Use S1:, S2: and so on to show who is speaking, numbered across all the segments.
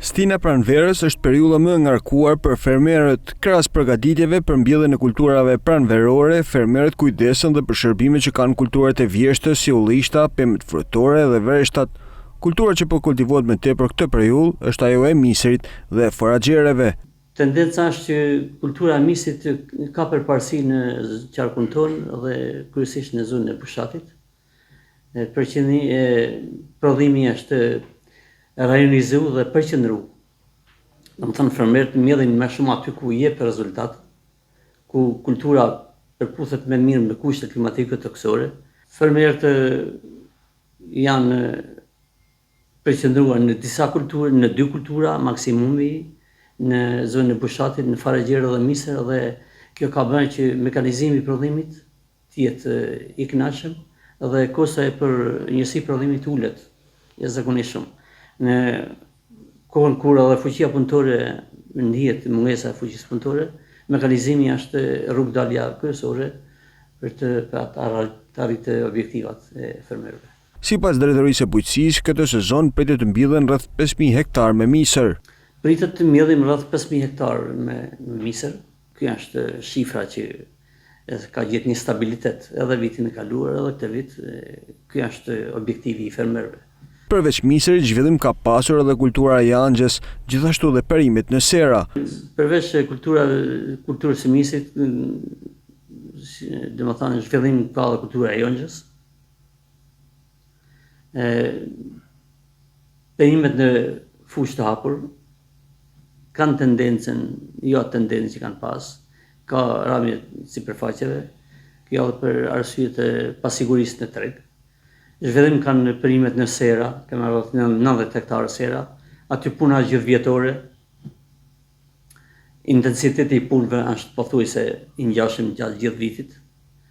S1: Stina pranverës është periudha më e ngarkuar për fermerët. Krahas përgatitjeve për mbjelljen e kulturave pranverore, fermerët kujdesen dhe për shërbimet që kanë kulturat e vjeshtës si ullishta, pemët frutore dhe vreshtat. Kultura që po kultivohet më tepër këtë periudhë është ajo e miserit dhe foraxhereve.
S2: Tendenca është që kultura e misit ka përparësi në qarkun tonë dhe kryesisht në zonën e Pushatit. Prodhimi është rajonizu dhe përqendru. Domethënë fermerët mbjellin më shumë aty ku jep rezultat, ku kultura përputhet më mirë me kushtet klimatike toksore. Fermerët janë përqendruar në disa kultura, në 2 kultura maksimumi, në zonën e Pushatit, në foraxhere dhe miser, dhe kjo ka bërë që mekanizimi i prodhimit të jetë i kënaqshëm dhe kosta e për njësi prodhimit ulet jashtëzakonisht shumë. Në kohën kur edhe fuqia punëtore ndihet mungesa e fuqisë punëtore, mekanizmi është rrugdalja kryesore për të arritur objektivat e fermerëve.
S1: Sipas drejtorisë së bujqësisë, këtë sezon pritet të mbjellen rreth 5000 hektar me miser.
S2: Pritet të mbjellim rreth 5000 hektar me miser. Ky është shifra që ka gjetë një stabilitet edhe vitin e kaluar edhe këtë vit. Ky është objektivi i fermerëve.
S1: Përveç miserit, zhvillim ka pasur edhe kultura e janxhes, gjithashtu dhe perimet në sera.
S2: Përveç kulturës së misit, domethënë zhvillim ka edhe kultura e janxhes. Perimet në fushë të hapur kanë tendencën, jo tendencën që kanë pas, ka rrëmje sipërfaqeve, kjo edhe për arsye të pasigurisë në treg. Zhvillim kanë perimet në sera, kemi rreth 90 hektarë sera, aty puna gjithvjetore. Intensiteti i punëve është pothuajse i ngjashëm gjatë gjithë vitit.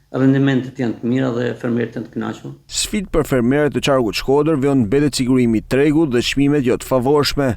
S2: Rendimentet janë të mira dhe fermerët janë të kënaqur.
S1: Sfidë për fermerët të qarkut Shkodër vjen mbetet sigurimi i tregut dhe çmimet jo të favorshme.